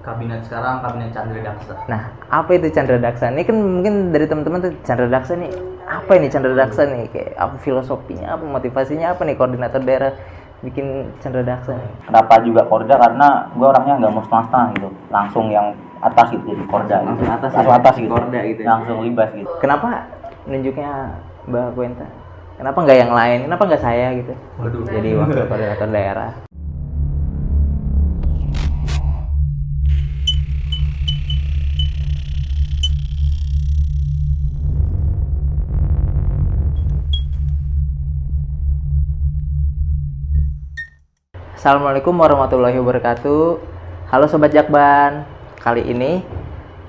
kabinet sekarang kabinet Chandra Daksa. Nah, apa itu Chandra Daksa? Ini kan mungkin dari teman-teman tuh Chandra Daksa nih, apa ini Chandra Daksa nih? Kayak apa filosofinya, apa motivasinya, apa nih koordinator daerah bikin Chandra Daksa nih? Kenapa juga Korda? Karena gue orangnya nggak mau setengah-setengah gitu, langsung yang atas gitu jadi Korda. Langsung gitu. atas, langsung atas gitu. Korda gitu. Langsung libas gitu. Kenapa nunjuknya Mbak Quenta? Kenapa nggak yang lain? Kenapa nggak saya gitu? Waduh. Jadi wakil koordinator daerah. Assalamualaikum warahmatullahi wabarakatuh. Halo Sobat Jakban. Kali ini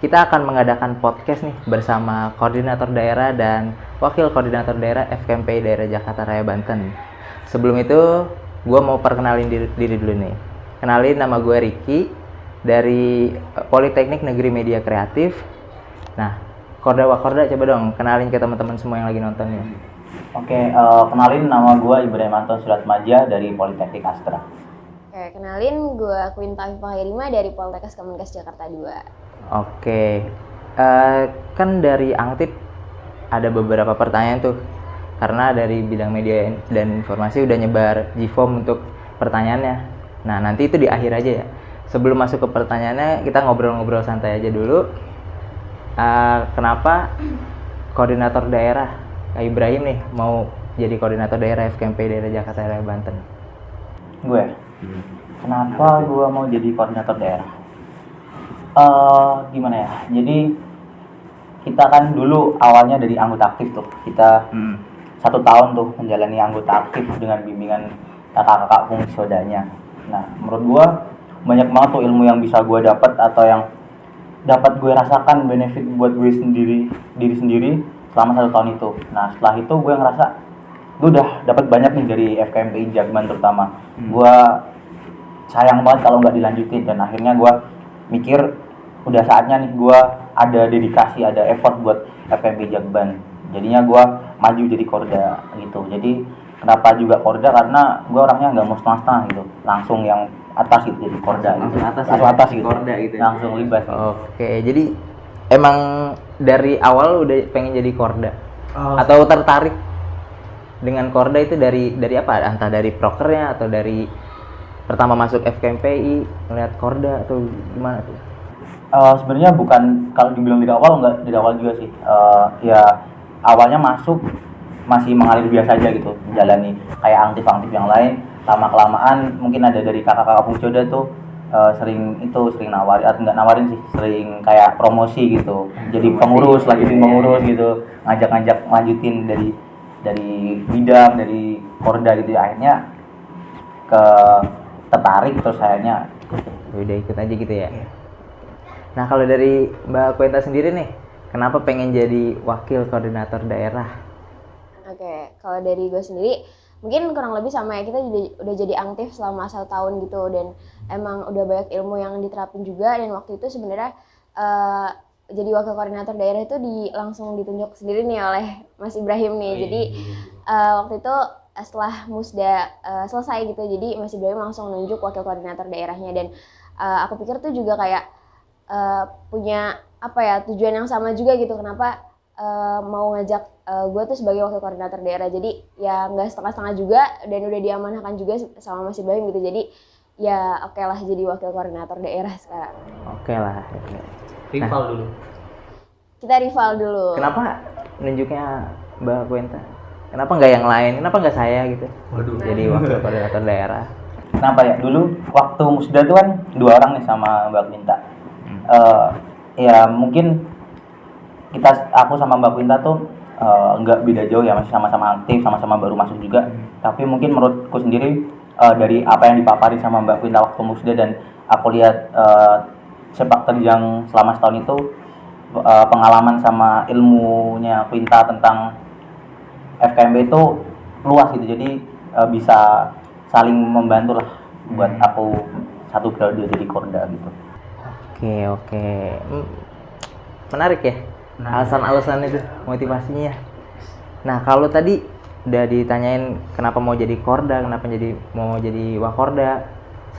kita akan mengadakan podcast nih bersama koordinator daerah dan wakil koordinator daerah FKMPI daerah Jakarta Raya Banten. Sebelum itu, gue mau perkenalin diri dulu nih. Kenalin, nama gue Ricky dari Politeknik Negeri Media Kreatif. Nah, Korda coba dong kenalin ke teman-teman semua yang lagi nonton ya. Oke, kenalin nama gue Ibrahim Anton Suratmaja dari Politeknik Astra. Oke, kenalin gue Quinta Fahirima dari Poltekkes Kemenkes Jakarta 2. Oke, kan dari Angtip ada beberapa pertanyaan tuh. Karena dari bidang media dan informasi udah nyebar G-form untuk pertanyaannya. Nah, nanti itu di akhir aja ya. Sebelum masuk ke pertanyaannya, kita ngobrol-ngobrol santai aja dulu. Kenapa koordinator daerah Ibrahim nih mau jadi koordinator daerah FKMPI daerah Jakarta Raya Banten? Gue, kenapa gue mau jadi koordinator daerah? Gimana ya? Jadi kita kan dulu awalnya dari anggota aktif tuh. Kita 1 tahun tuh menjalani anggota aktif dengan bimbingan kakak-kakak fungsiodanya. Nah, menurut gue banyak banget tuh ilmu yang bisa gue dapat atau yang dapat gue rasakan benefit buat gue diri sendiri selama 1 tahun itu. Nah, setelah itu gue ngerasa gue udah dapat banyak nih dari FKMPI Jakban terutama. Gue sayang banget kalau nggak dilanjutin, dan akhirnya gue mikir udah saatnya nih gue ada dedikasi, ada effort buat FKMPI Jakban. Jadinya gue maju jadi Korda gitu. Jadi kenapa juga Korda? Karena gue orangnya nggak mau setengah-setengah gitu, langsung yang atas gitu jadi Korda. Langsung gitu. atas, atas gitu. Korda gitu. Langsung libas. Gitu. Oke, jadi emang dari awal udah pengen jadi Korda? Atau tertarik dengan Korda itu dari apa? Entah dari prokernya atau dari pertama masuk FKMPI ngeliat Korda atau gimana tuh? Sebenarnya bukan, kalau dibilang dari awal, nggak dari awal juga sih. Ya awalnya masuk masih mengalir biasa aja gitu, menjalani kayak aktif yang lain. Lama kelamaan mungkin ada dari kakak-kakak fungsioda tuh sering nawarin, atau nggak nawarin sih, sering kayak promosi gitu. Jadi pengurus, lanjutin pengurus gitu, ngajak lanjutin dari bidang, dari Korda gitu. Akhirnya tertarik, terus akhirnya Udah ikut aja gitu ya. Nah, kalau dari Mbak Quenta sendiri nih, kenapa pengen jadi wakil koordinator daerah? Oke, kalau dari gue sendiri mungkin kurang lebih sama ya, kita udah jadi aktif selama 1 tahun gitu, dan emang udah banyak ilmu yang diterapin juga. Dan waktu itu sebenarnya jadi wakil koordinator daerah itu langsung ditunjuk sendiri nih oleh Mas Ibrahim nih. Jadi waktu itu setelah musda selesai gitu, jadi Mas Ibrahim langsung nunjuk wakil koordinator daerahnya. Dan aku pikir tuh juga kayak punya apa ya, tujuan yang sama juga gitu, kenapa mau ngajak gue tuh sebagai wakil koordinator daerah. Jadi ya nggak setengah-setengah juga, dan udah diamanahkan juga sama Mas Ibrahim gitu. Jadi ya oke lah jadi wakil koordinator daerah sekarang. Oke lah. Rival dulu. Kita rival dulu. Kenapa nunjuknya Mbak Quenta? Kenapa nggak yang lain? Kenapa nggak saya gitu? Waduh. Jadi wakil koordinator daerah. kenapa ya, dulu waktu musda tuh kan 2 orang nih sama Mbak Quinta. Ya mungkin aku sama Mbak Quinta tuh nggak beda jauh ya, masih sama-sama aktif, sama-sama baru masuk juga. Tapi mungkin menurutku sendiri dari apa yang dipapari sama Mbak Quinta waktu musda, dan aku lihat sepak terjang selama setahun itu, pengalaman sama ilmunya Quinta tentang FKMB itu luas gitu. Jadi bisa saling membantu lah buat aku 1 periode jadi Korda gitu. Oke. Menarik ya, alasan-alasan itu, motivasinya. Nah, kalau tadi udah ditanyain kenapa mau jadi Korda, kenapa mau jadi Wakorda.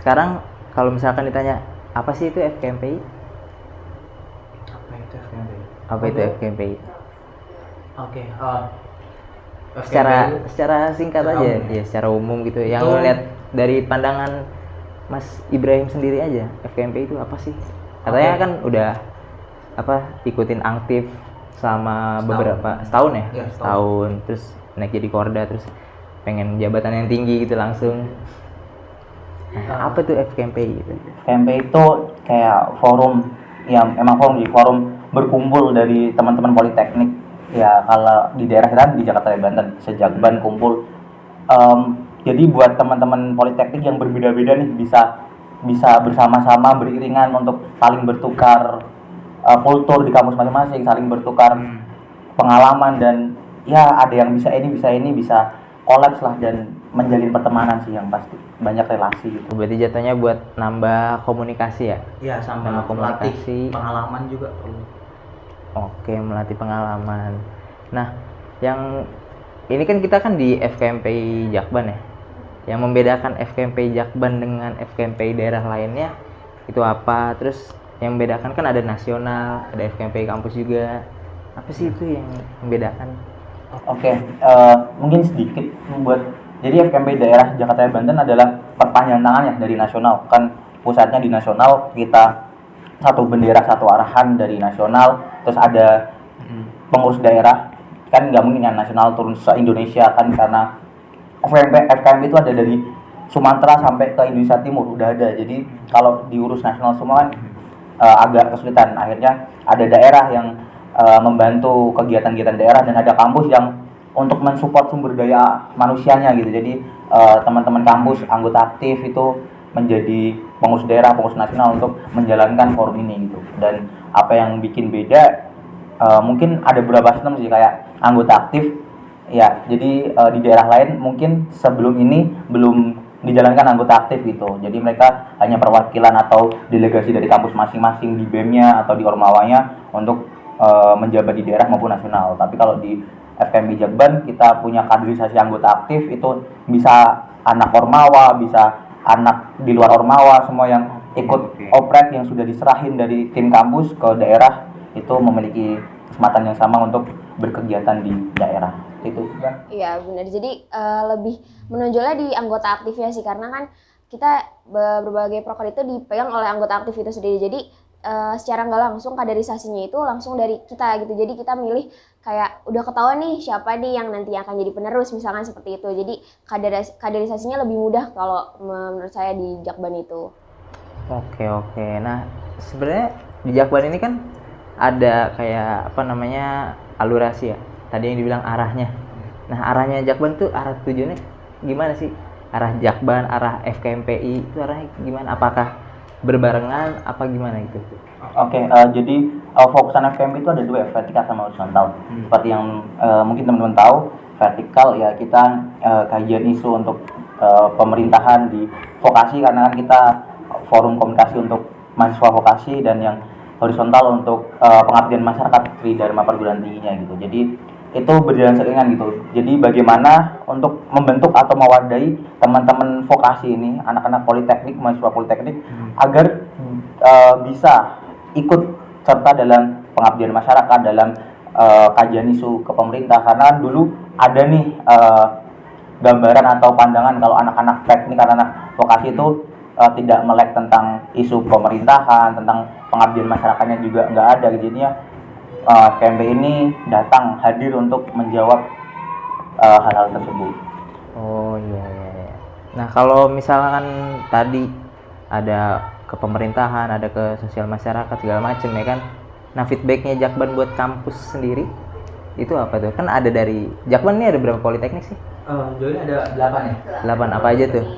Sekarang kalau misalkan ditanya apa sih itu FKMPI? Apa itu FKMPI? Apa itu FKMPI? Oke, Secara singkat secara aja, umum. ya secara umum gitu. Yang Itu- lo lihat dari pandangan Mas Ibrahim sendiri aja, FKMPI itu apa sih? Katanya Oke. kan udah ikutin aktif selama Setahun. beberapa setahun ya, Iya, setahun, terus naik jadi Korda, terus pengen jabatan yang tinggi gitu langsung. Nah, apa tuh FKMPI gitu? FKMPI itu kayak forum, ya emang forum berkumpul dari teman-teman politeknik. Ya kalau di daerah kita di Jakarta dan Banten, sejakban kumpul. Jadi buat teman-teman politeknik yang berbeda-beda nih bisa bersama-sama beriringan untuk saling bertukar kultur di kampus masing-masing, saling bertukar pengalaman, dan ya ada yang bisa ini bisa kolaps lah, dan menjalin pertemanan sih yang pasti, banyak relasi gitu. Berarti jatuhnya buat nambah komunikasi ya? Iya, sama Sama komunikasi. melatih pengalaman juga perlu. Oke, melatih pengalaman. Nah, yang ini kan kita kan di FKMPI Jakban ya. Yang membedakan FKMPI Jakban dengan FKMPI daerah lainnya itu apa? Terus yang membedakan kan ada nasional, ada FKMPI kampus juga. Apa sih itu yang membedakan? Oke, mungkin sedikit membuat, jadi FKMPI daerah Jakarta dan Banten adalah perpanjangan tangan ya dari nasional. Kan pusatnya di nasional, kita satu bendera satu arahan dari nasional, terus ada pengurus daerah, kan nggak mungkin yang nasional turun se Indonesia kan, karena FKMPI itu ada dari Sumatera sampai ke Indonesia Timur udah ada. Jadi kalau diurus nasional semua kan agak kesulitan. Akhirnya ada daerah yang membantu kegiatan-kegiatan daerah, dan ada kampus yang untuk mensupport sumber daya manusianya gitu. Jadi teman-teman kampus anggota aktif itu menjadi pengurus daerah, pengurus nasional untuk menjalankan forum ini gitu. Dan apa yang bikin beda, mungkin ada beberapa sistem sih, kayak anggota aktif ya. Jadi di daerah lain mungkin sebelum ini belum dijalankan anggota aktif gitu. Jadi mereka hanya perwakilan atau delegasi dari kampus masing-masing di BEM-nya atau di Ormawanya untuk menjabat di daerah maupun nasional. Tapi kalau di FKMPI Jakban kita punya kaderisasi anggota aktif, itu bisa anak Ormawa, bisa anak di luar Ormawa, semua yang ikut oprek yang sudah diserahin dari tim kampus ke daerah itu memiliki kesempatan yang sama untuk berkegiatan di daerah. Itu kan. Iya benar. Jadi lebih menonjolnya di anggota aktifnya sih, karena kan kita berbagai proker itu dipegang oleh anggota aktif itu sendiri. Jadi secara nggak langsung kaderisasinya itu langsung dari kita gitu. Jadi kita milih kayak udah ketahuan nih siapa nih yang nanti akan jadi penerus, misalkan seperti itu. Jadi kaderisasinya lebih mudah kalau menurut saya di Jakban itu. Oke. Nah, sebenarnya di Jakban ini kan ada kayak apa namanya alurasi ya. Tadi yang dibilang arahnya. Nah, arahnya Jakban tuh arah tujuannya gimana sih? Arah Jakban, arah FKMPI itu arahnya gimana? Apakah berbarengan apa gimana gitu? Oke, jadi fokusan FKMPI itu ada dua, vertikal sama horizontal. Seperti yang mungkin teman-teman tahu, vertikal ya kita kajian isu untuk pemerintahan di vokasi, karena kan kita forum komunikasi untuk mahasiswa vokasi, dan yang horizontal untuk pengabdian masyarakat Tridharma perguruan tingginya gitu. Jadi itu berjalan seiringan gitu. Jadi bagaimana untuk membentuk atau mewadahi teman-teman vokasi ini, anak-anak politeknik, mahasiswa politeknik, agar bisa ikut serta dalam pengabdian masyarakat, dalam kajian isu ke pemerintah. Karena dulu ada nih gambaran atau pandangan kalau anak-anak teknik, anak-anak vokasi itu tidak melek tentang isu pemerintahan, tentang pengabdian masyarakatnya juga nggak ada. Jadinya FKMPI ini datang hadir untuk menjawab hal-hal tersebut. Oh iya. Nah, kalau misalkan tadi ada ke pemerintahan, ada ke sosial masyarakat segala macam ya kan. Nah, feedbacknya Jakban buat kampus sendiri itu apa tuh? Kan ada dari Jakban ini ada berapa politeknik sih? Jauhnya ada 8 ya? 8 apa aja tuh?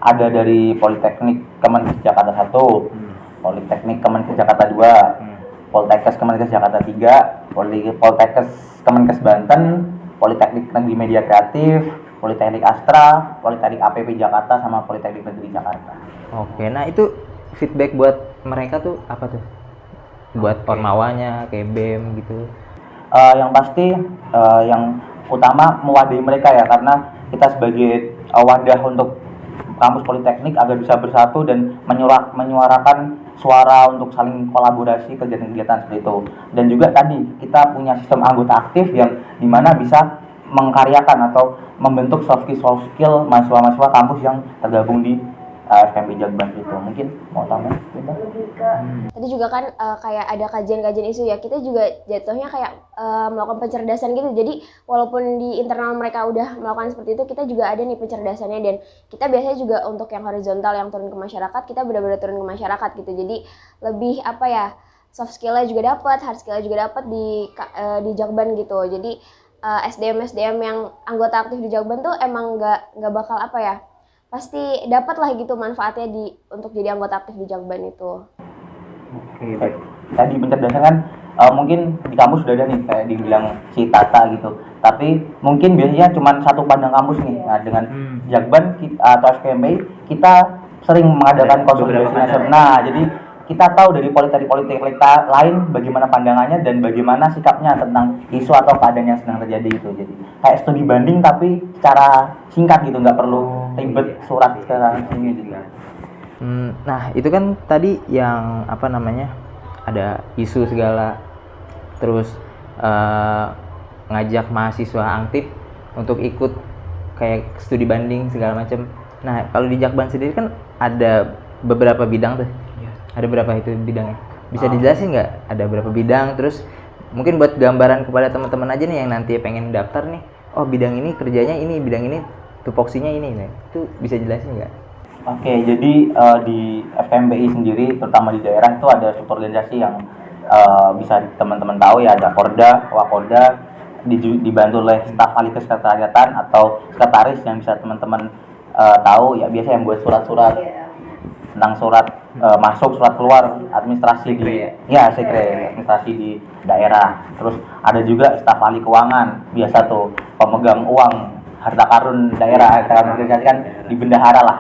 Ada dari Politeknik Kemenkes Jakarta 1, Politeknik Kemenkes Jakarta 2, Poltekkes Kemenkes Jakarta 3, Poltekkes Kemenkes Banten, Politeknik Negeri Media Kreatif, Politeknik Astra, Politeknik APP Jakarta, sama Politeknik Negeri Jakarta. Oke, nah itu feedback buat mereka tuh apa tuh? Buat Ormawanya, kayak BEM gitu. Yang pasti yang utama mewadahi mereka ya, karena kita sebagai wadah untuk kampus politeknik agar bisa bersatu dan menyuarakan suara untuk saling kolaborasi kegiatan-kegiatan seperti itu. Dan juga tadi kita punya sistem anggota aktif yang dimana bisa mengkaryakan atau membentuk soft skill mahasiswa-mahasiswa kampus yang tergabung di FKMP Jakban itu. Mungkin mau tambah? Lebih ke tadi juga kan kayak ada kajian-kajian isu ya, kita juga jatuhnya kayak melakukan pencerdasan gitu. Jadi walaupun di internal mereka udah melakukan seperti itu, kita juga ada nih pencerdasannya, dan kita biasanya juga untuk yang horizontal yang turun ke masyarakat, kita benar-benar turun ke masyarakat gitu. Jadi lebih apa ya, soft skill-nya juga dapat, hard skill-nya juga dapat di Jakban gitu. Jadi SDM yang anggota aktif di Jakban tuh emang nggak bakal apa ya, pasti dapat lah gitu manfaatnya untuk jadi anggota aktif di Jakban itu. Oke, baik. Tadi pencerdasan kan mungkin di kampus sudah ada nih kayak dibilang si Tata gitu. Tapi mungkin biasanya cuma satu pandang kampus nih. Nah, dengan Jakban atau FKMP kita sering mengadakan konsolidasi nasional. Nah, jadi kita tahu dari politik lain bagaimana pandangannya dan bagaimana sikapnya tentang isu atau keadaan yang sedang terjadi itu. Jadi kayak studi banding tapi secara singkat gitu, nggak perlu ribet surat sekarang ini gitu. Nah itu kan tadi yang apa namanya, ada isu segala, terus ngajak mahasiswa aktif untuk ikut kayak studi banding segala macam. Nah kalau di Jakban sendiri kan ada beberapa bidang tuh. Ada berapa itu bidangnya? Bisa dijelasin nggak? Ada berapa bidang? Terus mungkin buat gambaran kepada teman-teman aja nih yang nanti pengen daftar nih. Oh bidang ini kerjanya ini, bidang ini tupoksinya ini. Nah, itu bisa jelasin nggak? Oke, jadi di FKMPI sendiri, terutama di daerah itu ada suborganisasi yang bisa teman-teman tahu ya, ada Porda, Wakorda, dibantu oleh staf ahli kesekretariatan atau sekretaris yang bisa teman-teman tahu ya, biasa yang buat surat-surat tentang surat masuk, surat keluar, administrasi administrasi di daerah. Terus ada juga staf ahli keuangan, biasa tuh pemegang uang harta karun daerah, harta karun organisasi kan di bendahara lah.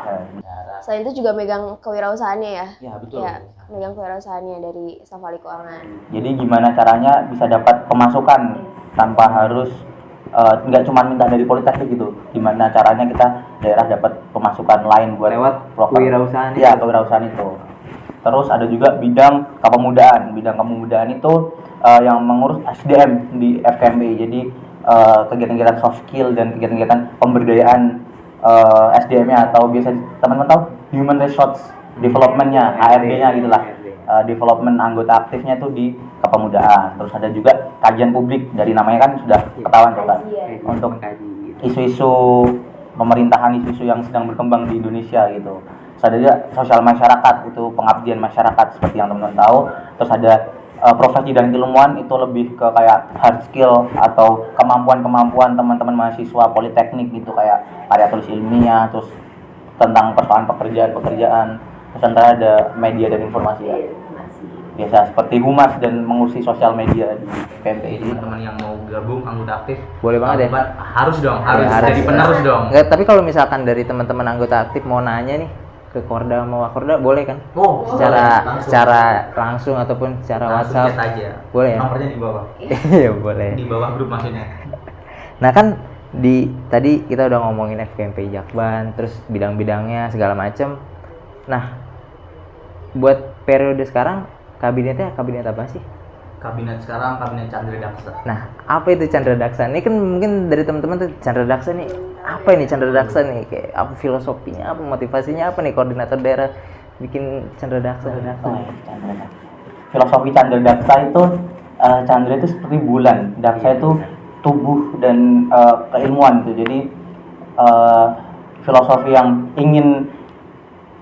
Selain itu juga megang kewirausahaannya ya. Ya betul. Ya, megang kewirausahaannya dari staf ahli keuangan. Jadi gimana caranya bisa dapat pemasukan tanpa harus nggak cuma minta dari politeknik gitu. Gimana caranya kita daerah dapat pemasukan lain buat lewat kewirausahaan. Iya, kewirausahaan itu. Terus ada juga bidang kepemudaan. Bidang kepemudaan itu yang mengurus SDM di FKMPI. Jadi kegiatan-kegiatan soft skill dan kegiatan-kegiatan pemberdayaan SDM-nya, atau biasa teman-teman tahu human resource development-nya, HRD-nya gitulah. Development anggota aktifnya itu di kepemudaan. Terus ada juga kajian publik, dari namanya kan sudah ketahuan tuh kan, untuk isu-isu pemerintahan, isu-isu yang sedang berkembang di Indonesia gitu. Terus ada juga sosial masyarakat, itu pengabdian masyarakat seperti yang teman-teman tahu. Terus ada profesi dan ilmuwan, itu lebih ke kayak hard skill atau kemampuan teman-teman mahasiswa politeknik gitu, kayak karya tulis ilmiah, terus tentang persoalan pekerjaan. Terus antara ada media dan informasi ya. Biasa seperti humas dan mengurusi sosial media di PMPI. Teman-teman yang mau gabung anggota aktif Boleh banget ya. harus harus. jadi penerus dong. Enggak, tapi kalau misalkan dari teman-teman anggota aktif mau nanya nih ke Korda mau Wakorda, boleh kan? Oh, secara langsung ataupun secara langsung WhatsApp. chat aja. Boleh ya? Nomornya di bawah. Iya, boleh. Di bawah grup maksudnya. Nah kan tadi kita udah ngomongin FKMP Jakban, terus bidang-bidangnya segala macem. Nah, buat periode sekarang kabinetnya kabinet apa sih? Kabinet sekarang kabinet Chandra Daksa. Nah, apa itu Chandra Daksa? Ini kan mungkin dari teman-teman tuh Chandra Daksa nih, apa ini Chandra Daksa nih? Kayak apa filosofinya, apa motivasinya, apa nih koordinator daerah bikin Chandra Daksa? Filosofi Chandra Daksa itu, Chandra itu seperti bulan, Daksa itu tubuh dan keilmuan gitu. Jadi filosofi yang ingin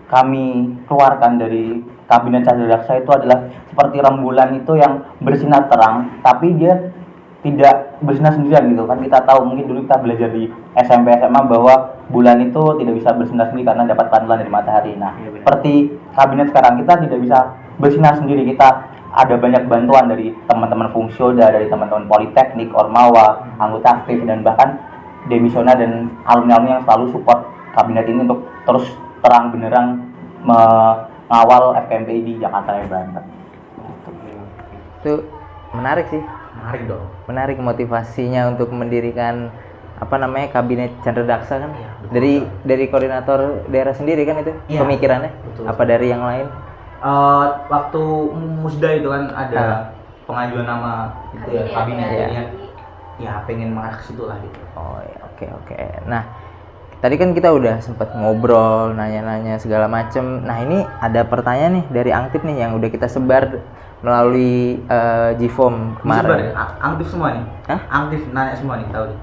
kami keluarkan dari kabinet Chandra Daksa itu adalah seperti rembulan itu yang bersinar terang, tapi dia tidak bersinar sendirian gitu kan. Kita tahu, mungkin dulu kita belajar di SMP SMA bahwa bulan itu tidak bisa bersinar sendiri karena dapat pantulan dari matahari. Nah, seperti kabinet sekarang, kita tidak bisa bersinar sendiri, kita ada banyak bantuan dari teman-teman Fungsioda, dari teman-teman Politeknik, Ormawa, anggota aktif, dan bahkan demisioner dan alumni-alumni yang selalu support kabinet ini untuk terus terang benderang mengawal FKMPI di Jakarta dan Banten. Itu menarik sih. Menarik dong. Menarik motivasinya untuk mendirikan kabinet Chandra Daksa kan? Iya, betul. Dari koordinator daerah sendiri kan itu Iya, pemikirannya? betul. Apa dari yang lain? Waktu musda itu kan ada pengajuan nama gitu ya, kabinet Iya. jadinya ya pengen mengarah ke situ lah gitu. Oh ya, oke. Nah, tadi kan kita udah sempet ngobrol, nanya-nanya segala macem. Nah, ini ada pertanyaan nih dari Angtip nih yang udah kita sebar melalui Gform Disebar kemarin. ya? Aktif semua nih. Hah? Aktif nanya semua nih, tahu nih.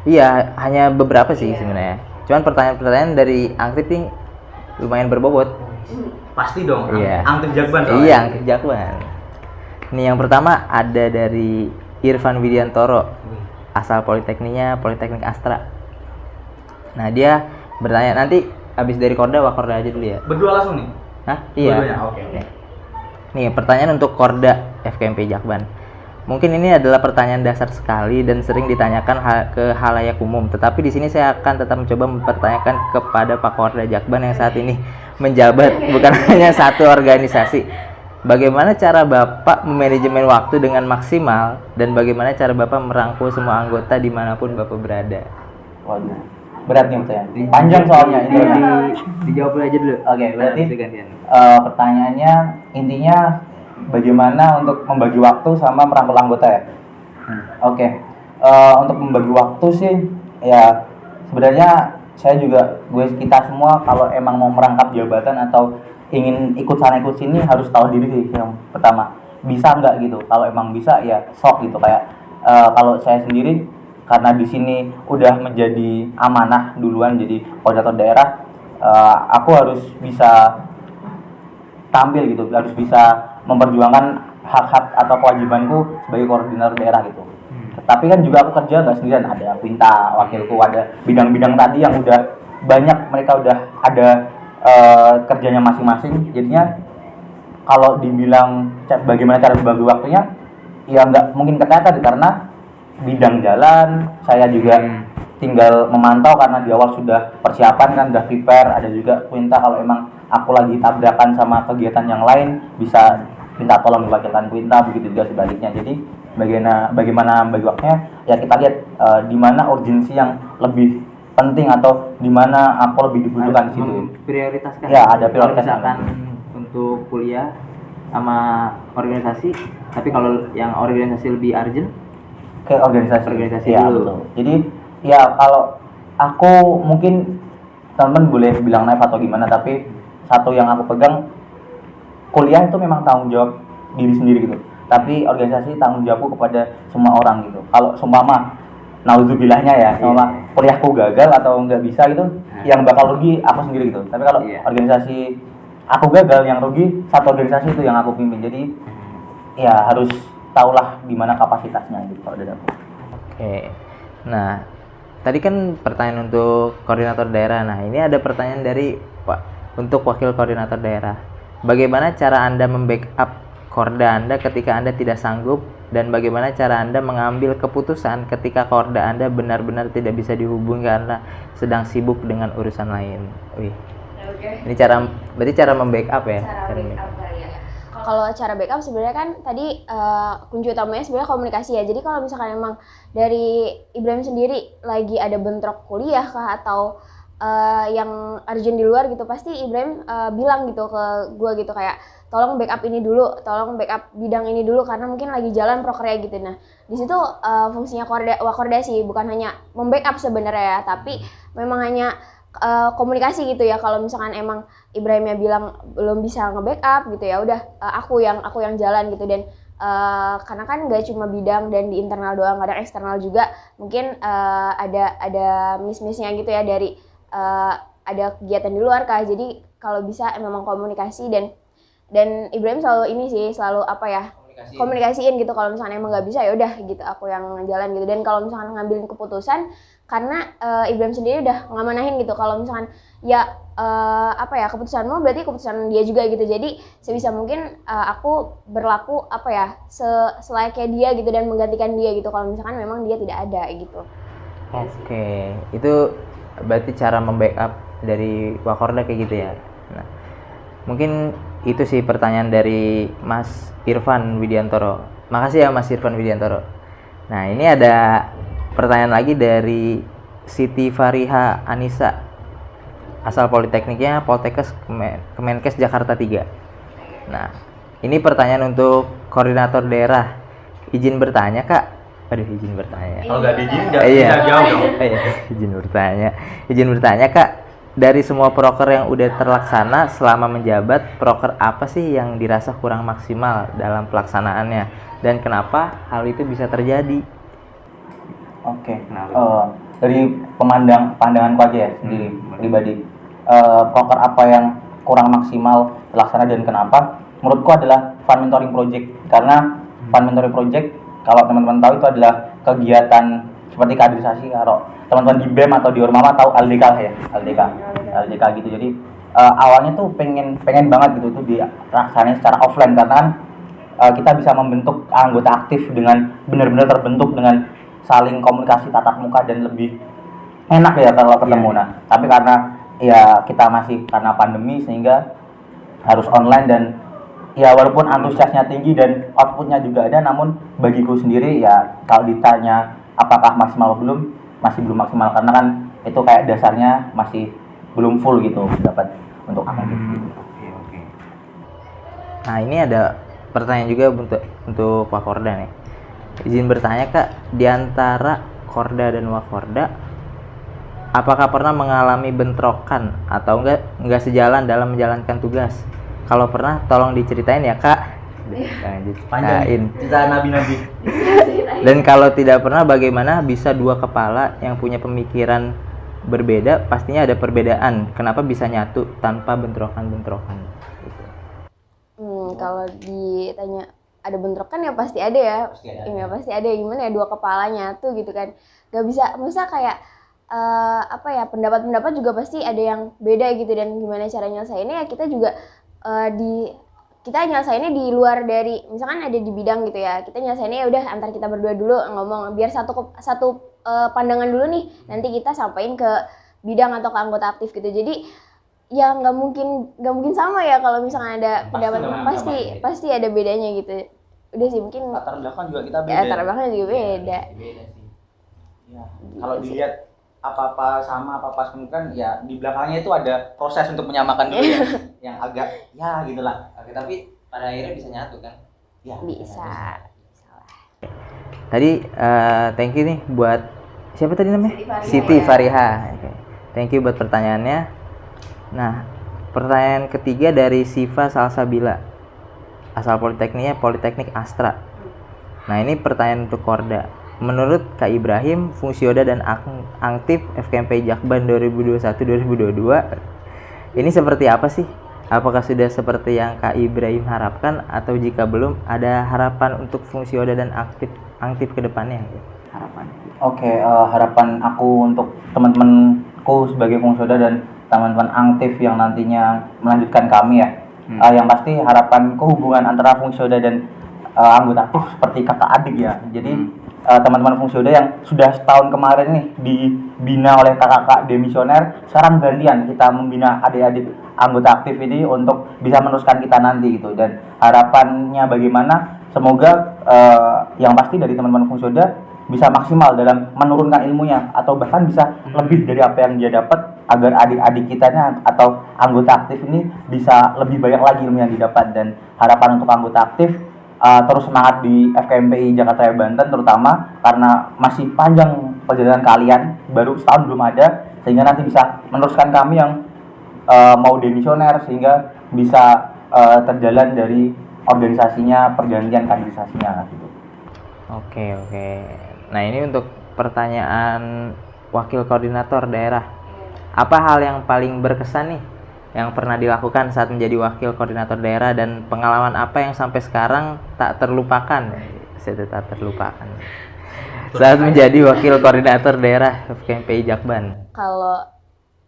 Iya, hanya beberapa sih sebenarnya. Cuman pertanyaan-pertanyaan dari Angtip nih lumayan berbobot. Pasti dong. Iya. Aktif Jakban soalnya. Iya, Angtip Jakban. Nih yang pertama ada dari Irfan Widiantoro, asal Politekniknya Politeknik Astra. Nah, dia bertanya, nanti habis dari Korda, Wakorda aja dulu ya. Berdua langsung nih. Hah? Iya. Dua-duanya, oke. Nih, pertanyaan untuk Korda FKMP Jakban. Mungkin ini adalah pertanyaan dasar sekali dan sering ditanyakan ke halayak umum. Tetapi di sini saya akan tetap mencoba mempertanyakan kepada Pak Korda Jakban yang saat ini menjabat bukan hanya satu organisasi. Bagaimana cara Bapak memanajemen waktu dengan maksimal dan bagaimana cara Bapak merangkul semua anggota dimanapun Bapak berada? Waduh, berat nih pertanyaan. Panjang soalnya ini. Dijawab aja dulu. Oke, berarti gantian. pertanyaannya intinya bagaimana untuk membagi waktu sama merangkul anggota ya? Oke, untuk membagi waktu sih ya sebenarnya kita semua kalau emang mau merangkap jabatan atau ingin ikut sana ikut sini harus tahu diri sih yang pertama, bisa nggak gitu. Kalau emang bisa ya sok gitu, kayak kalau saya sendiri karena di sini udah menjadi amanah duluan jadi koordinator daerah, aku harus bisa tampil gitu, harus bisa memperjuangkan hak-hak atau kewajibanku sebagai koordinator daerah gitu. Tapi kan juga aku kerja nggak sendirian, ada Quinta, wakilku, ada bidang-bidang tadi yang udah banyak, mereka udah ada kerjanya masing-masing. Jadinya kalau dibilang bagaimana cara membagi waktunya, ya nggak mungkin ketata karena bidang jalan, saya juga tinggal memantau karena di awal sudah persiapan kan, udah prepare. Ada juga Quinta, kalau emang aku lagi tabrakan sama kegiatan yang lain bisa minta tolong diwakilkan Quinta, begitu juga sebaliknya. Jadi bagaimana bagi waktunya ya kita lihat di mana urgensi yang lebih penting atau di mana aku lebih dibutuhkan di situ. Prioritaskan. Ya, ada prioritas. Misalkan untuk kuliah sama organisasi, tapi kalau yang organisasi lebih urgent ke organisasi dulu. ya, betul. Jadi ya kalau aku mungkin teman boleh bilang naif atau gimana, tapi satu yang aku pegang, kuliah itu memang tanggung jawab diri sendiri gitu, tapi organisasi tanggung jawabku kepada semua orang gitu. Kalau seumpama nauzubillahnya ya, kuliahku gagal atau nggak bisa gitu, yang bakal rugi aku sendiri gitu. Tapi kalau organisasi aku gagal, yang rugi satu organisasi itu yang aku pimpin. Jadi ya harus tahulah di mana kapasitasnya gitu kalau dari aku. Oke. Nah, tadi kan pertanyaan untuk koordinator daerah. Nah, ini ada pertanyaan dari Pak untuk wakil koordinator daerah. Bagaimana cara Anda membackup Korda Anda ketika Anda tidak sanggup, dan bagaimana cara Anda mengambil keputusan ketika Korda Anda benar-benar tidak bisa dihubungi karena sedang sibuk dengan urusan lain? Wih. Ini berarti cara membackup ya? Kalau cara backup sebenarnya kan tadi kunci utamanya sebenarnya komunikasi ya. Jadi kalau misalkan emang dari Ibrahim sendiri lagi ada bentrok kuliah kah atau yang urgent di luar gitu, pasti Ibrahim bilang gitu ke gue gitu, kayak tolong backup ini dulu, tolong backup bidang ini dulu karena mungkin lagi jalan prokernya gitu. Nah, di situ fungsinya Wakorda sih bukan hanya membackup sebenarnya ya, tapi memang hanya komunikasi gitu ya. Kalau misalkan emang Ibrahimnya bilang belum bisa nge-backup gitu, ya udah aku yang jalan gitu. Dan karena kan nggak cuma bidang dan di internal doang, kadang eksternal juga mungkin ada miss-missnya gitu ya, dari ada kegiatan di luar kah. Jadi kalau bisa memang komunikasi, dan Ibrahim selalu komunikasiin gitu. Kalau misalnya emang nggak bisa ya udah gitu, aku yang jalan gitu. Dan kalau misalkan ngambilin keputusan, karena Ibrahim sendiri udah ngamanahin gitu, kalau misalkan keputusanmu berarti keputusan dia juga gitu. Jadi sebisa mungkin aku berlaku selayaknya dia gitu dan menggantikan dia gitu kalau misalkan memang dia tidak ada gitu. Oke, itu berarti cara membackup dari Wakorda kayak gitu ya. Nah, mungkin itu sih pertanyaan dari Mas Irfan Widiantoro. Makasih ya Mas Irfan Widiantoro. Nah, ini ada pertanyaan lagi dari Siti Fariha Anissa, asal Politekniknya Poltekkes Kemenkes Jakarta 3. Nah, ini pertanyaan untuk koordinator daerah. Izin bertanya, Kak. Aduh, izin bertanya. Kalau nggak diizinin nggak Iya. bisa jawab dong. Izin bertanya, Kak. Dari semua proker yang udah terlaksana selama menjabat, proker apa sih yang dirasa kurang maksimal dalam pelaksanaannya? Dan kenapa hal itu bisa terjadi? Oke. Dari pandanganku aja ya sendiri pribadi. Proker apa yang kurang maksimal terlaksana dan kenapa? Menurutku adalah fund mentoring project, karena fund mentoring project kalau teman-teman tahu itu adalah kegiatan seperti kaderisasi. Kalau teman-teman di BEM atau di Ormama tahu LDK lah ya, LDK gitu. Jadi awalnya tuh pengen banget gitu tuh dilaksanain secara offline, karena kan kita bisa membentuk anggota aktif dengan benar-benar terbentuk dengan saling komunikasi tatap muka dan lebih enak ya kalau ketemu. Nah, tapi karena ya kita masih karena pandemi sehingga harus online, dan ya walaupun antusiasnya tinggi dan outputnya juga ada, namun bagiku sendiri ya kalau ditanya apakah maksimal belum, masih belum maksimal, karena kan itu kayak dasarnya masih belum full gitu dapat untuk aktif. Oke. Nah, ini ada pertanyaan juga untuk Pak Korda nih. Izin bertanya, Kak, di antara Korda dan Wakorda, apakah pernah mengalami bentrokan atau enggak sejalan dalam menjalankan tugas? Kalau pernah, tolong diceritain ya, Kak. Panjang cerita nabi-nabi. Dan kalau tidak pernah, bagaimana bisa dua kepala yang punya pemikiran berbeda? Pastinya ada perbedaan. Kenapa bisa nyatu tanpa bentrokan-bentrokan? Kalau ditanya ada bentrokan ya pasti ada ya. Pasti ada. Gimana ya dua kepala nyatu gitu kan? Gak bisa kayak pendapat-pendapat juga pasti ada yang beda gitu, dan gimana cara nyelesainnya ya kita juga kita nyelesainnya di luar dari, misalkan ada di bidang gitu ya, kita nyelesainnya ya udah antar kita berdua dulu ngomong, biar satu pandangan dulu nih, nanti kita sampaikan ke bidang atau ke anggota aktif gitu. Jadi ya nggak mungkin sama ya, kalau misalkan ada pendapat pasti ada bedanya gitu. Udah sih, mungkin Latar belakang juga kita beda. ya, latar belakang juga beda. Beda sih. Ya, kalau dilihat apa-apa sama apa-apa kan ya di belakangnya itu ada proses untuk menyamakan dulu ya, yang agak ya gitulah. Oke, tapi pada akhirnya bisa nyatu kan? Ya, Bisa. Tadi thank you nih buat siapa tadi namanya? Siti Fariha. Oke. Thank you buat pertanyaannya. Nah, pertanyaan ketiga dari Siva Salsabila, asal Politeknik Astra. Nah, ini pertanyaan untuk Korda. Menurut Kak Ibrahim, Fungsioda dan aktif FKMPI Jakban 2021-2022 ini seperti apa sih? Apakah sudah seperti yang Kak Ibrahim harapkan, atau jika belum, ada harapan untuk Fungsioda dan aktif ke depannya? Harapan. Oke, harapan aku untuk teman-temanku sebagai Fungsioda dan teman-teman aktif yang nantinya melanjutkan kami ya. Yang pasti harapanku hubungan antara Fungsioda dan anggota aktif seperti kakak adik ya. Jadi teman-teman Fungsioda yang sudah setahun kemarin nih dibina oleh kakak-kakak demisioner, sekarang gantian kita membina adik-adik anggota aktif ini untuk bisa meneruskan kita nanti gitu. Dan harapannya bagaimana, semoga yang pasti dari teman-teman Fungsioda bisa maksimal dalam menurunkan ilmunya, atau bahkan bisa lebih dari apa yang dia dapat, agar adik-adik kitanya atau anggota aktif ini bisa lebih banyak lagi ilmu yang didapat. Dan harapan untuk anggota aktif terus semangat di FKMPI Jakarta Banten, terutama karena masih panjang perjalanan kalian, baru setahun belum ada, sehingga nanti bisa meneruskan kami yang mau demisioner, sehingga bisa terjalan dari organisasinya, pergantian kaderisasinya gitu. Oke. Nah, ini untuk pertanyaan Wakil Koordinator Daerah. Apa hal yang paling berkesan nih yang pernah dilakukan saat menjadi Wakil Koordinator Daerah, dan pengalaman apa yang sampai sekarang tak terlupakan saat menjadi Wakil Koordinator Daerah FKMPI Jakban? Kalau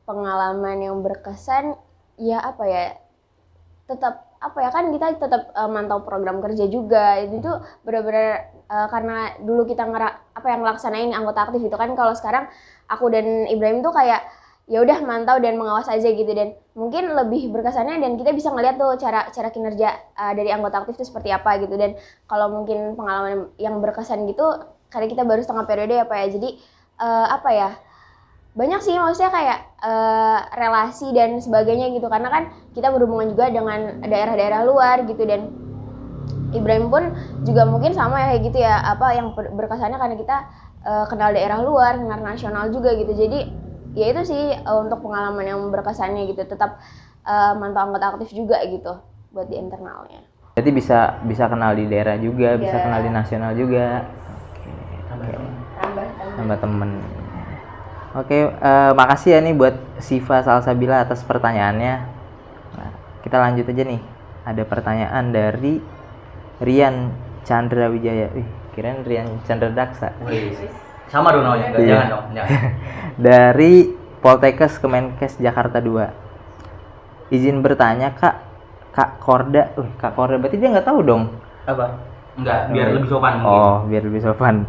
pengalaman yang berkesan ya tetap kan kita tetap mantau program kerja juga. Itu tuh benar-benar karena dulu kita ngelaksanain anggota aktif itu kan. Kalau sekarang aku dan Ibrahim tuh kayak ya udah mantau dan mengawas aja gitu, dan mungkin lebih berkesannya dan kita bisa ngeliat tuh cara kinerja dari anggota aktif itu seperti apa gitu. Dan kalau mungkin pengalaman yang berkesan gitu, karena kita baru setengah periode ya Pak ya. Jadi apa ya? Banyak sih maksudnya kayak relasi dan sebagainya gitu, karena kan kita berhubungan juga dengan daerah-daerah luar gitu, dan Ibrahim pun juga mungkin sama ya kayak gitu ya, apa yang berkesannya karena kita kenal daerah luar, kenal nasional juga gitu. Jadi ya itu sih untuk pengalaman yang berkesannya gitu, tetap mantau anggota aktif juga gitu buat di internalnya. Berarti bisa kenal di daerah juga, bisa kenal di nasional juga. Tambah temen. Oke, makasih ya nih buat Siva Salsabila atas pertanyaannya. Nah, kita lanjut aja nih. Ada pertanyaan dari Rian Chandra Wijaya. Kirain Rian Chandra Daksa. Sama dong namanya, Iya. jangan dong. Dari Poltekkes Kemenkes Jakarta 2. Izin bertanya Kak Korda. Kak Korda berarti dia nggak tahu dong. Apa? Enggak, biar lebih sopan mungkin. Oh, biar lebih sopan.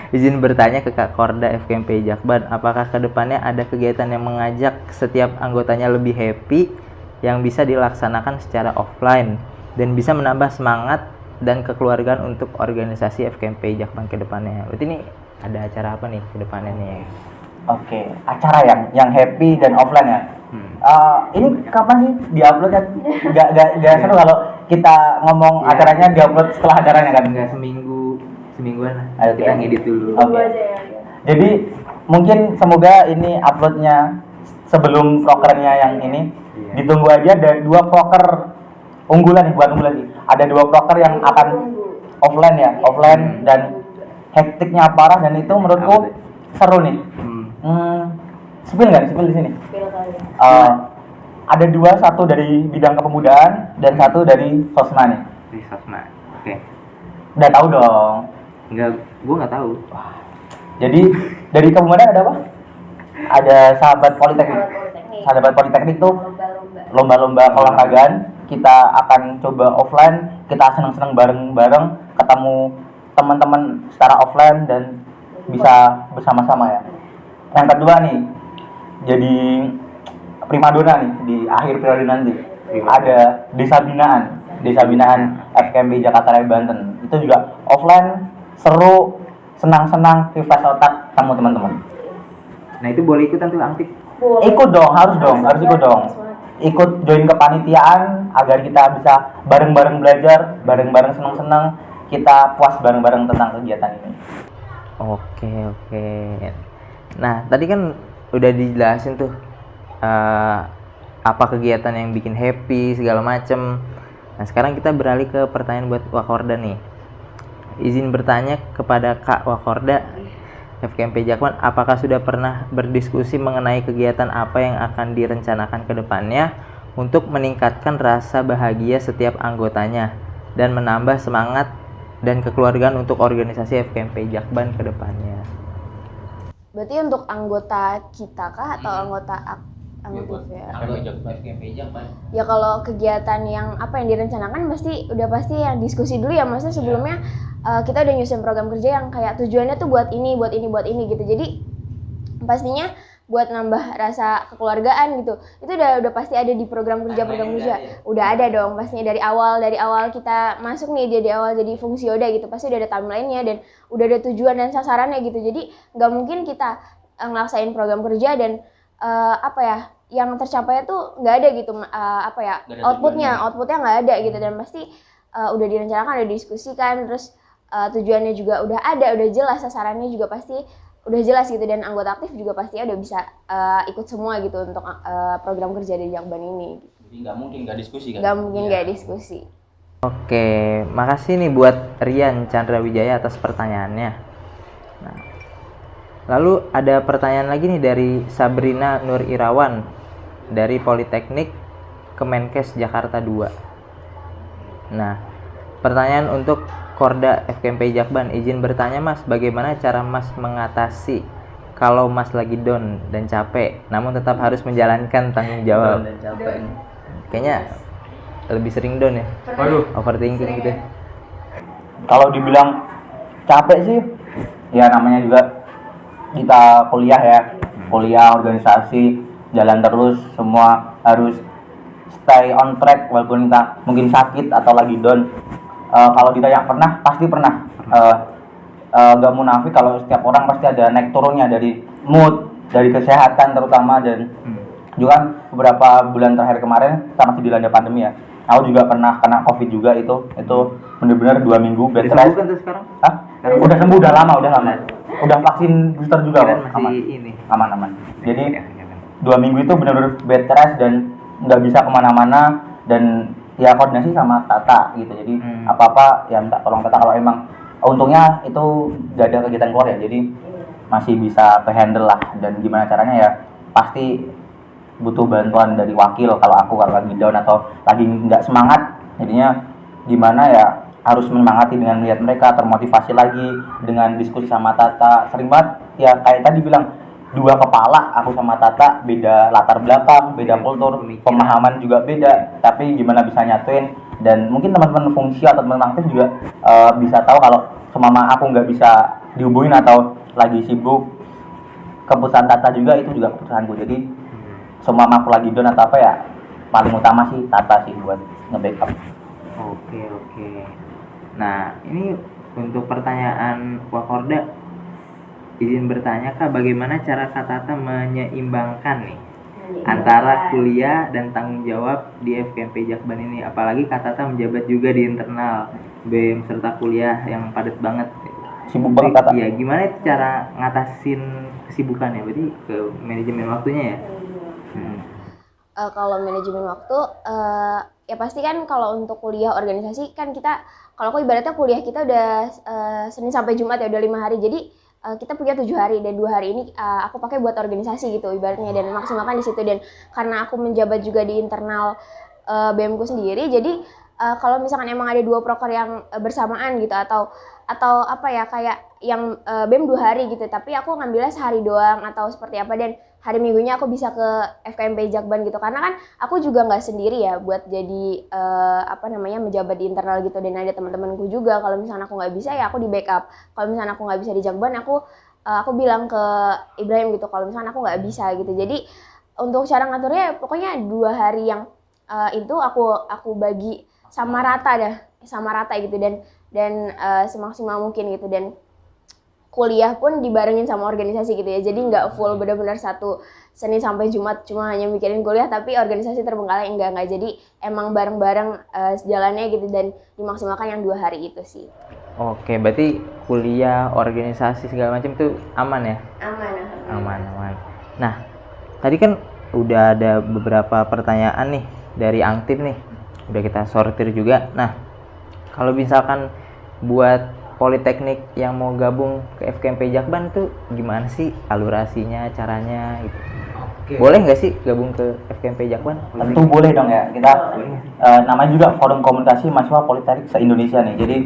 Izin bertanya ke Kak Korda FKMP Jakban, apakah kedepannya ada kegiatan yang mengajak setiap anggotanya lebih happy yang bisa dilaksanakan secara offline dan bisa menambah semangat dan kekeluargaan untuk organisasi FKMP Jakban kedepannya? Berarti ini ada acara apa nih kedepannya nih? Oke, acara yang happy dan offline ya. Ini kapan sih diupload kan? Gak seru kalau kita ngomong acaranya diupload setelah acaranya kan? Enggak semingguan lah. Ayo, Kita oke. ngedit dulu. Oke. Jadi mungkin semoga ini uploadnya sebelum prokernya yang ini. Ditunggu aja, ada 2 proker unggulan nih, buat unggulan sih. Ada 2 proker yang akan offline ya, offline dan hektiknya parah, dan itu menurutku seru nih. Spill nggak? Spill di sini. Ada 2, satu dari bidang kepemudaan dan satu dari sosma nih. Di Sosma. Oke. Udah tahu dong. Enggak, gua nggak tahu. Jadi dari kepemudaan ada apa? Ada sahabat politeknik. Sahabat politeknik tuh lomba-lomba olahragaan. Kita akan coba offline. Kita seneng-seneng bareng-bareng, ketemu teman-teman secara offline dan bisa bersama-sama ya. Yang kedua nih, jadi primadona nih di akhir periode nanti. Ada desa binaan FKMP Jakarta Raya Banten. Itu juga offline, seru, senang-senang, refresh otak, ketemu teman-teman. Nah, itu boleh ikutan tuh aktif. Ikut dong, harus ikut dong. Ikut join kepanitiaan agar kita bisa bareng-bareng belajar, bareng-bareng senang-senang, kita puas bareng-bareng tentang kegiatan ini. Oke. Nah, tadi kan udah dijelasin tuh apa kegiatan yang bikin happy segala macem. Nah, sekarang kita beralih ke pertanyaan buat Wakorda nih. Izin bertanya kepada Kak Wakorda FKMP Jakban, apakah sudah pernah berdiskusi mengenai kegiatan apa yang akan direncanakan ke depannya untuk meningkatkan rasa bahagia setiap anggotanya dan menambah semangat dan kekeluargaan untuk organisasi FKMP Jakban ke depannya? Berarti untuk anggota kita kah atau anggota aktif ya? FKMP Jakban. Ya kalau kegiatan yang apa yang direncanakan pasti yang diskusi dulu ya, maksudnya sebelumnya kita udah nyusun program kerja yang kayak tujuannya tuh buat ini gitu. Jadi pastinya buat nambah rasa kekeluargaan gitu. Itu udah pasti ada di program kerja. Udah ada dong pastinya dari awal kita masuk nih, dari awal jadi fungsi Oda gitu. Pasti udah ada timeline-nya dan udah ada tujuan dan sasarannya gitu. Jadi nggak mungkin kita ngelaksain program kerja dan yang tercapai tuh nggak ada gitu, outputnya nggak ada gitu, dan pasti udah direncanakan, udah diskusikan, terus tujuannya juga udah ada, udah jelas, sasarannya juga pasti udah jelas gitu, dan anggota aktif juga pasti udah bisa ikut semua gitu untuk program kerja di Jakban ini. Jadi nggak mungkin nggak diskusi kan? Nggak mungkin nggak diskusi. Oke, makasih nih buat Rian Chandra Wijaya atas pertanyaannya. Nah, lalu ada pertanyaan lagi nih dari Sabrina Nur Irawan dari Politeknik Kemenkes Jakarta 2. Nah, pertanyaan untuk Korda FKMP Jakban, izin bertanya Mas, bagaimana cara Mas mengatasi kalau Mas lagi down dan capek, namun tetap harus menjalankan tanggung jawab? Dan capek. Kayaknya lebih sering down ya. Waduh. Overthinking gitu. Kalau dibilang capek sih, ya namanya juga kita kuliah ya, kuliah, organisasi, jalan terus, semua harus stay on track walaupun kita mungkin sakit atau lagi down. Kalau ditanya pernah, pasti pernah. nggak munafik kalau setiap orang pasti ada naik turunnya dari mood, dari kesehatan terutama, dan juga kan beberapa bulan terakhir kemarin kita masih dilanda pandemi ya. Aku juga pernah kena COVID juga, itu benar-benar 2 minggu bed rest. Kan tuh sekarang? Hah? Udah sembuh, udah lama. Udah vaksin booster juga kok. Masih Aman. Jadi 2 minggu itu benar-benar bed rest dan nggak bisa kemana-mana, dan ya koordinasi sama Tata gitu. Jadi apa-apa ya minta tolong Tata, kalau emang untungnya itu gak ada kegiatan keluar ya, jadi masih bisa ke-handle lah. Dan gimana caranya ya pasti butuh bantuan dari wakil kalau lagi down atau lagi nggak semangat, jadinya gimana ya harus menyemangati dengan melihat mereka termotivasi lagi dengan diskusi sama Tata. Sering banget ya kayak tadi bilang, 2 kepala, aku sama Tata beda latar belakang, beda kultur, pemahaman juga beda, tapi gimana bisa nyatuin. Dan mungkin teman-teman fungsi atau teman-teman aktif juga bisa tahu kalau semama aku nggak bisa dihubungin atau lagi sibuk, keputusan Tata juga itu juga keputusanku. Jadi semama aku lagi down atau apa ya, paling utama sih Tata sih buat nge-backup. Oke. Nah, ini untuk pertanyaan Wakorda, izin bertanya Kak, bagaimana cara Kak Tata menyeimbangkan nih antara kuliah dan tanggung jawab di FKMP Jakban ini, apalagi Kak Tata menjabat juga di internal BEM serta kuliah yang padat banget. Sibuk banget Tata. Iya, gimana itu cara ngatasin kesibukannya? Berarti ke manajemen waktunya ya? Kalau manajemen waktu, ya pasti kan kalau untuk kuliah organisasi kan kalau aku ibaratnya kuliah kita udah Senin sampai Jumat ya, udah 5 hari, jadi kita punya 7 hari dan 2 hari ini aku pakai buat organisasi gitu ibaratnya, dan maksimalkan di situ. Dan karena aku menjabat juga di internal BEM ku sendiri, jadi kalau misalkan emang ada 2 proker yang bersamaan gitu atau apa ya, kayak yang BEM 2 hari gitu, tapi aku ngambilnya sehari doang atau seperti apa, dan hari minggunya aku bisa ke FKMP Jakban gitu, karena kan aku juga nggak sendiri ya buat jadi menjabat di internal gitu, dan ada teman-temanku juga. Kalau misalnya aku nggak bisa ya aku di backup. Kalau misalnya aku nggak bisa di Jakban, aku bilang ke Ibrahim gitu kalau misalnya aku nggak bisa gitu. Jadi untuk cara ngaturnya pokoknya 2 hari yang itu aku bagi sama rata gitu, dan semaksimal mungkin gitu. Dan kuliah pun dibarengin sama organisasi gitu ya, jadi nggak full benar-benar satu Senin sampai Jumat cuma hanya mikirin kuliah, tapi organisasi terbengkalai enggak, jadi emang bareng-bareng sejalannya gitu, dan dimaksimalkan yang 2 hari itu sih. Oke, berarti kuliah, organisasi segala macam itu aman ya? Aman. Nah, tadi kan udah ada beberapa pertanyaan nih dari Angtip nih, udah kita sortir juga. Nah, kalau misalkan buat Politeknik yang mau gabung ke FKMP Jakban tuh gimana sih alurasinya, caranya gitu? Boleh nggak sih gabung ke FKMP Jakban? Tentu boleh dong ya. Kita namanya juga Forum Komunikasi Mahasiswa Politeknik se-Indonesia nih. Jadi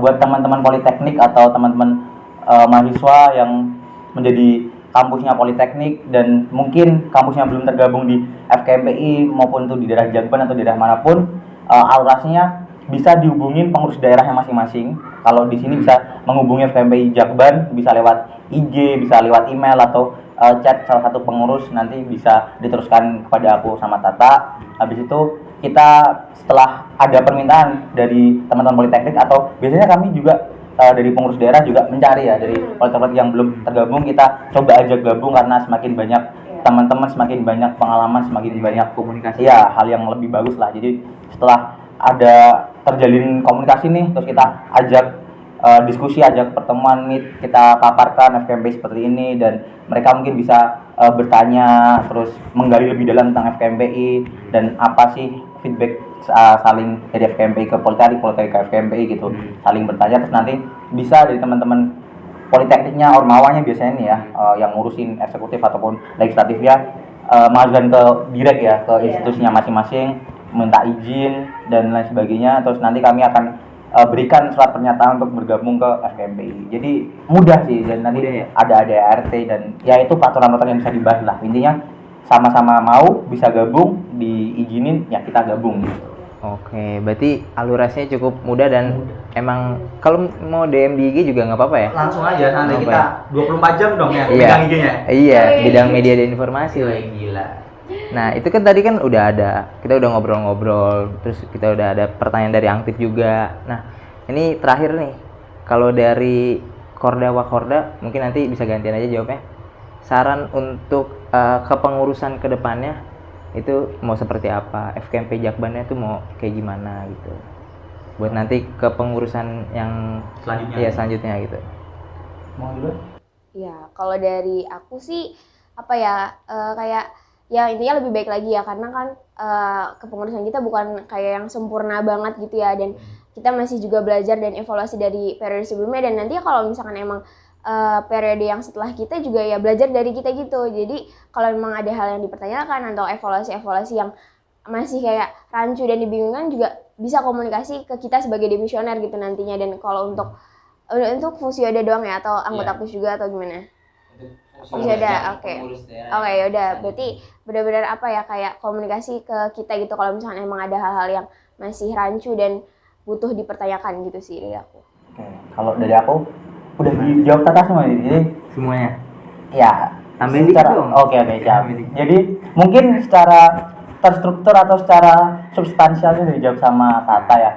buat teman-teman Politeknik atau teman-teman mahasiswa yang menjadi kampusnya Politeknik dan mungkin kampusnya belum tergabung di FKMPI maupun tuh di daerah Jakban atau di daerah manapun, alurasinya bisa dihubungin pengurus daerahnya masing-masing. Kalau di sini bisa menghubungi FKMPI Jakban, bisa lewat IG, bisa lewat email atau chat salah satu pengurus, nanti bisa diteruskan kepada aku sama Tata. Habis itu kita setelah ada permintaan dari teman-teman Politeknik atau biasanya kami juga dari pengurus daerah juga mencari ya, dari politeknik yang belum tergabung kita coba ajak gabung, karena semakin banyak teman-teman, semakin banyak pengalaman, semakin banyak komunikasi. Ya, hal yang lebih bagus lah. Jadi setelah ada terjalin komunikasi nih, terus kita ajak diskusi, ajak pertemuan, meet, kita paparkan FKMP seperti ini, dan mereka mungkin bisa bertanya, terus menggali lebih dalam tentang FKMPI dan apa sih feedback saling dari FKMPI ke Politeknik ke FKMPI gitu, saling bertanya. Terus nanti bisa dari teman-teman Politekniknya, ormawanya biasanya nih ya, yang ngurusin eksekutif ataupun legislatifnya, mengajukan ke direct ya, ke institusinya masing-masing, minta izin dan lain sebagainya. Terus nanti kami akan berikan surat pernyataan untuk bergabung ke FKMPI. Jadi mudah sih, dan nanti ada ART dan ya itu peraturan-peraturan yang bisa dibahas lah. Intinya sama-sama mau bisa gabung, diizinin ya kita gabung gitu. Oke, berarti alurasinya cukup mudah dan emang kalau mau DM di IG juga nggak apa-apa ya? Langsung aja, nanti kita 24 jam dong ya, iya. bidang IG-nya. Iya, bidang media dan informasi. Gila. Nah, itu kan tadi kan udah ada, kita udah ngobrol-ngobrol, terus kita udah ada pertanyaan dari Angtip juga. Nah, ini terakhir nih, kalau dari Korda Wakorda, mungkin nanti bisa gantian aja jawabnya. Saran untuk kepengurusan kedepannya itu mau seperti apa? FKMP Jakbannya itu mau kayak gimana gitu? Buat nanti kepengurusan yang Selanjutnya. iya selanjutnya gitu. Mau dulu? Ya, kalau dari aku sih apa ya kayak ya intinya lebih baik lagi ya karena kan kepengurusan kita bukan kayak yang sempurna banget gitu ya dan kita masih juga belajar dan evaluasi dari periode sebelumnya dan nanti kalau misalkan emang periode yang setelah kita juga ya belajar dari kita gitu. Jadi kalau memang ada hal yang dipertanyakan atau evaluasi-evaluasi yang masih kayak rancu dan dibingungkan juga bisa komunikasi ke kita sebagai demisioner gitu nantinya. Dan kalau untuk fungsi Yoda doang ya atau anggota aktif juga atau gimana? Fungsi Yoda, oke. Oke, yaudah. Berarti benar-benar apa ya kayak komunikasi ke kita gitu kalau misalkan emang ada hal-hal yang masih rancu dan butuh dipertanyakan gitu sih dari aku. Oke, kalau dari aku udah dijawab Tata semua jadi Semuanya. ya Tambahin dikit secara- dong. Oke, siap. Tambahin dikit. Jadi mungkin secara terstruktur atau secara substansialnya udah dijawab sama Tata ya.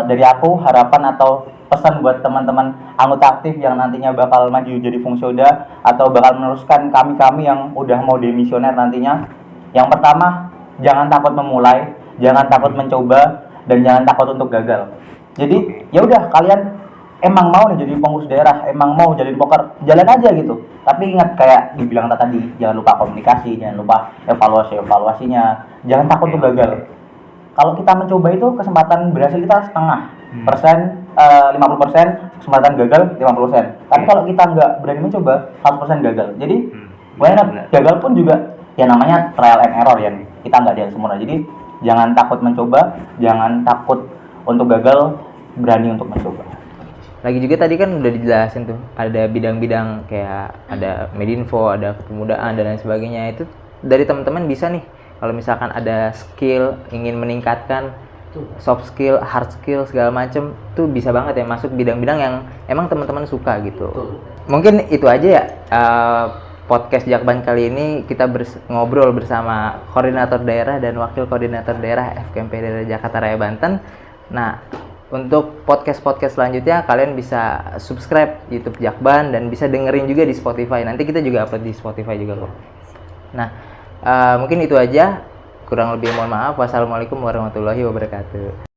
Dari aku harapan atau pesan buat teman-teman anggota aktif yang nantinya bakal maju jadi fungsioda atau bakal meneruskan kami-kami yang udah mau demisioner nantinya. Yang pertama, jangan takut memulai, jangan takut mencoba, dan jangan takut untuk gagal. Jadi ya udah kalian emang mau nih jadi pengurus daerah, emang mau jadi poker, jalan aja gitu. Tapi ingat kayak dibilang tadi, jangan lupa komunikasi, jangan lupa evaluasinya, jangan takut untuk gagal. Kalau kita mencoba itu kesempatan berhasil kita setengah persen, 50%, kesempatan gagal 50%. Tapi kalau kita nggak berani mencoba, 100% gagal. Jadi banyak gagal pun juga ya namanya trial and error ya. Kita nggak ada yang sempurna. Jadi jangan takut mencoba, jangan takut untuk gagal, berani untuk mencoba. Lagi juga tadi kan udah dijelasin tuh, ada bidang-bidang kayak ada Medinfo, ada kepemudaan dan lain sebagainya. Itu dari teman-teman bisa nih, kalau misalkan ada skill ingin meningkatkan soft skill, hard skill segala macem, tuh bisa banget ya masuk bidang-bidang yang emang teman-teman suka gitu. Mungkin itu aja ya podcast Jakban kali ini kita ngobrol bersama koordinator daerah dan wakil koordinator daerah FKMP daerah Jakarta Raya Banten. Nah, untuk podcast-podcast selanjutnya kalian bisa subscribe YouTube Jakban dan bisa dengerin juga di Spotify. Nanti kita juga upload di Spotify juga kok. Nah, mungkin itu aja. Kurang lebih mohon maaf. Wassalamualaikum warahmatullahi wabarakatuh.